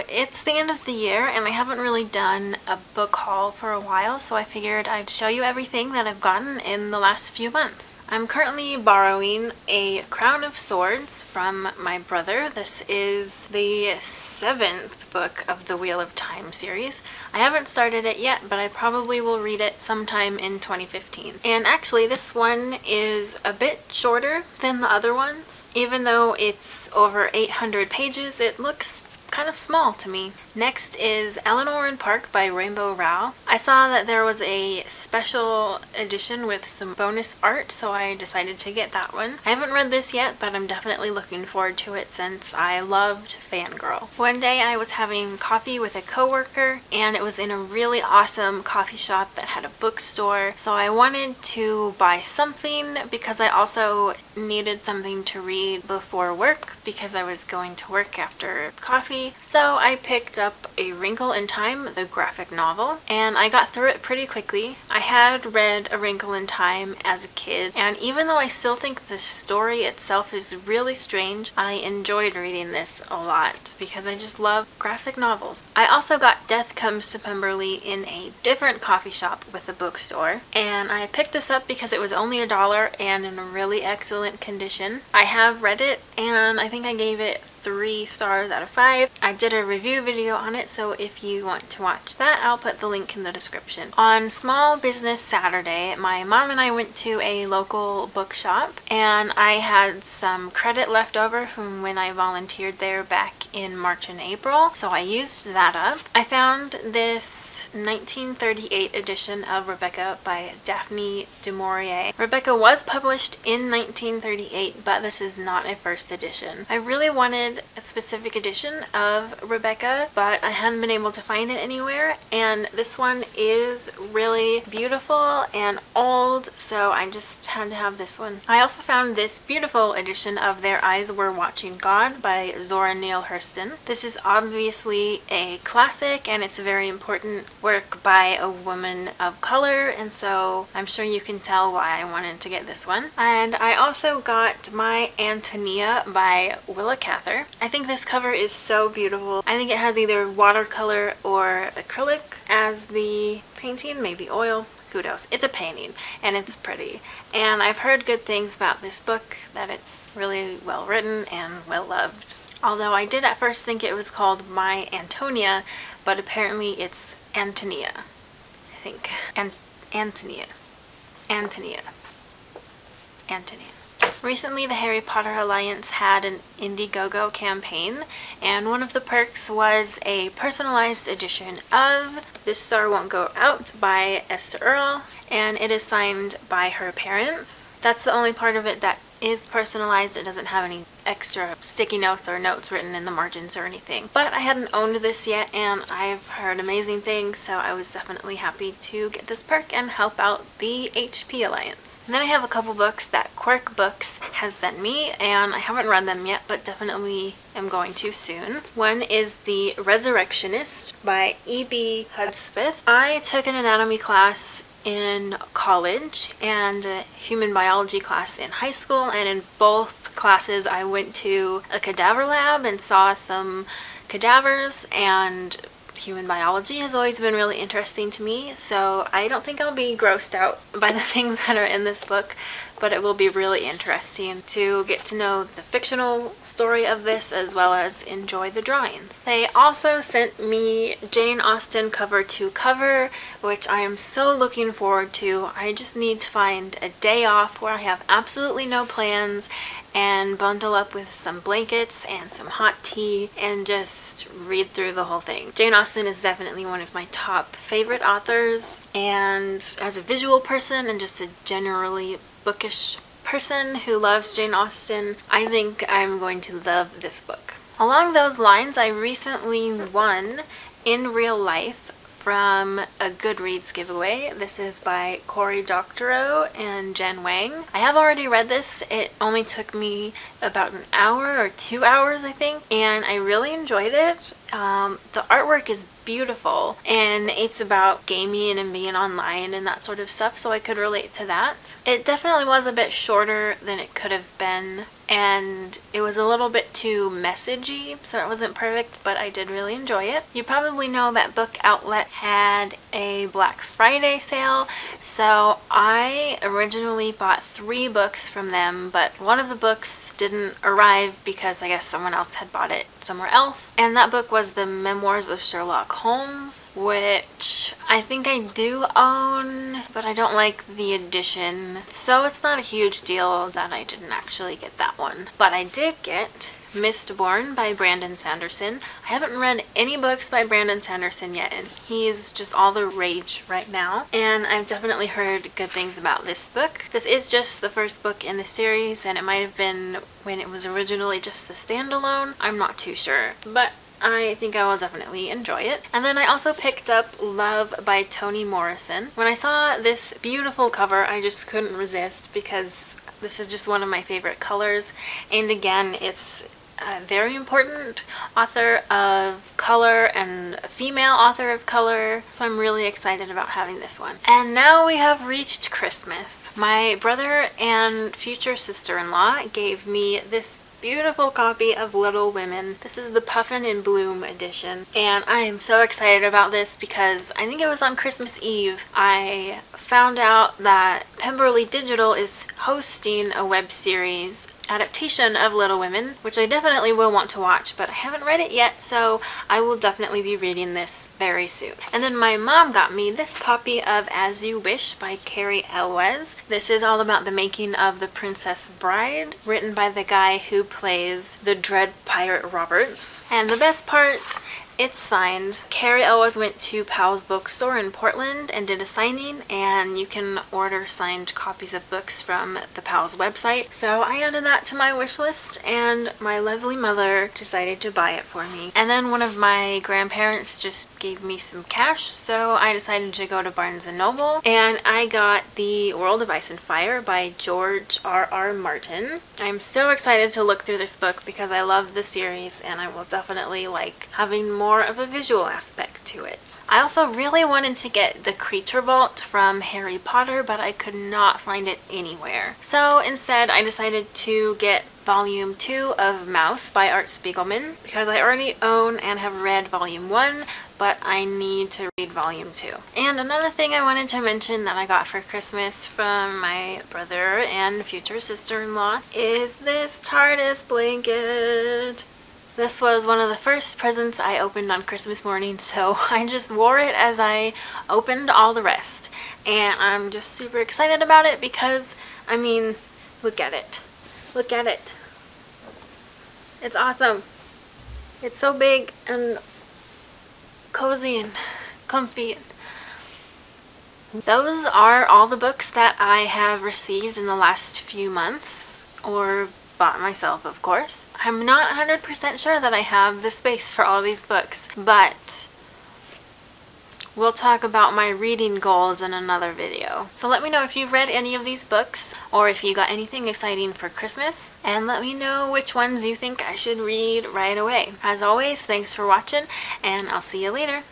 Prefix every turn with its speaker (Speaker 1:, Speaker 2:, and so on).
Speaker 1: it's the end of the year and I haven't really done a book haul for a while, so I figured I'd show you everything that I've gotten in the last few months. I'm currently borrowing A Crown of Swords from my brother. This is the 7th book of the Wheel of Time series. I haven't started it yet, but I probably will read it sometime in 2015. And actually this one is a bit shorter than the other ones. Even though it's over 800 pages, it looks kind of small to me. Next is Eleanor and Park by Rainbow Rowell. I saw that there was a special edition with some bonus art, so I decided to get that one. I haven't read this yet, but I'm definitely looking forward to it since I loved Fangirl. One day I was having coffee with a coworker, and it was in a really awesome coffee shop that had a bookstore, so I wanted to buy something because I also needed something to read before work because I was going to work after coffee. So I picked up A Wrinkle in Time, the graphic novel, and I got through it pretty quickly. I had read A Wrinkle in Time as a kid, and even though I still think the story itself is really strange, I enjoyed reading this a lot because I just love graphic novels. I also got Death Comes to Pemberley in a different coffee shop with a bookstore, and I picked this up because it was only $1 and in a really excellent condition. I have read it and I think I gave it 3 stars out of 5. I did a review video on it, so if you want to watch that, I'll put the link in the description. On Small Business Saturday, my mom and I went to a local bookshop, and I had some credit left over from when I volunteered there back in March and April, so I used that up. I found this 1938 edition of Rebecca by Daphne du Maurier. Rebecca was published in 1938, but this is not a first edition. I really wanted a specific edition of Rebecca, but I hadn't been able to find it anywhere, and this one is really beautiful and old, so I just had to have this one. I also found this beautiful edition of Their Eyes Were Watching God by Zora Neale Hurston. This is obviously a classic, and it's a very important work by a woman of color, and so I'm sure you can tell why I wanted to get this one. And I also got My Antonia by Willa Cather. I think this cover is so beautiful. I think it has either watercolor or acrylic as the painting, maybe oil. Who knows? It's a painting and it's pretty. And I've heard good things about this book, that it's really well written and well loved. Although I did at first think it was called My Antonia, but apparently it's Antonia, I think. Antonia. Recently, the Harry Potter Alliance had an Indiegogo campaign, and one of the perks was a personalized edition of This Star Won't Go Out by Esther Earl, and it is signed by her parents. That's the only part of it that is personalized. It doesn't have any extra sticky notes or notes written in the margins or anything. But I hadn't owned this yet, and I've heard amazing things, so I was definitely happy to get this perk and help out the HP Alliance. And then I have a couple books that Quirk Books has sent me, and I haven't read them yet, but definitely am going to soon. One is The Resurrectionist by E.B. Hudspeth. I took an anatomy class in college and a human biology class in high school, and in both classes I went to a cadaver lab and saw some cadavers, and human biology has always been really interesting to me, so I don't think I'll be grossed out by the things that are in this book, but it will be really interesting to get to know the fictional story of this as well as enjoy the drawings. They also sent me Jane Austen cover to cover, which I am so looking forward to. I just need to find a day off where I have absolutely no plans and bundle up with some blankets and some hot tea and just read through the whole thing. Jane Austen is definitely one of my top favorite authors, and as a visual person and just a generally bookish person who loves Jane Austen, I think I'm going to love this book. Along those lines, I recently won In Real Life from a Goodreads giveaway. This is by Cory Doctorow and Jen Wang. I have already read this. It only took me about an hour or 2 hours, I think, and I really enjoyed it. The artwork is beautiful, and it's about gaming and being online and that sort of stuff, so I could relate to that. It definitely was a bit shorter than it could have been, and it was a little bit too messagey, so it wasn't perfect, but I did really enjoy it. You probably know that Book Outlet had a Black Friday sale, so I originally bought 3 books from them, but one of the books didn't arrive because I guess someone else had bought it somewhere else, and that book was the Memoirs of Sherlock Holmes, which I think I do own, but I don't like the edition, so it's not a huge deal that I didn't actually get that one. But I did get Mistborn by Brandon Sanderson. I haven't read any books by Brandon Sanderson yet, and he's just all the rage right now, and I've definitely heard good things about this book. This is just the first book in the series, and it might have been when it was originally just a standalone. I'm not too sure, but I think I will definitely enjoy it. And then I also picked up Love by Toni Morrison. When I saw this beautiful cover, I just couldn't resist because this is just one of my favorite colors, and again, it's a very important author of color and a female author of color, so I'm really excited about having this one. And now we have reached Christmas. My brother and future sister-in-law gave me this beautiful copy of Little Women. This is the Puffin and Bloom edition, and I am so excited about this because I think it was on Christmas Eve I found out that Pemberley Digital is hosting a web series adaptation of Little Women, which I definitely will want to watch, but I haven't read it yet, so I will definitely be reading this very soon. And then my mom got me this copy of As You Wish by Carrie Elwes. This is all about the making of The Princess Bride, written by the guy who plays the Dread Pirate Roberts. And the best part, it's signed. Carrie Elwes went to Powell's bookstore in Portland and did a signing, and you can order signed copies of books from the Powell's website. So I added that to my wish list, and my lovely mother decided to buy it for me. And then one of my grandparents just gave me some cash, so I decided to go to Barnes & Noble, and I got The World of Ice and Fire by George R.R. Martin. I'm so excited to look through this book because I love the series, and I will definitely like having more of a visual aspect to it. I also really wanted to get the Creature Vault from Harry Potter, but I could not find it anywhere. So instead I decided to get Volume 2 of Mouse by Art Spiegelman because I already own and have read Volume 1, but I need to read Volume 2. And another thing I wanted to mention that I got for Christmas from my brother and future sister-in-law is this TARDIS blanket. This was one of the first presents I opened on Christmas morning, so I just wore it as I opened all the rest. And I'm just super excited about it because, I mean, look at it. Look at it. It's awesome. It's so big and cozy and comfy. Those are all the books that I have received in the last few months, or bought myself, of course. I'm not 100% sure that I have the space for all these books, but we'll talk about my reading goals in another video. So let me know if you've read any of these books, or if you got anything exciting for Christmas, and let me know which ones you think I should read right away. As always, thanks for watching, and I'll see you later.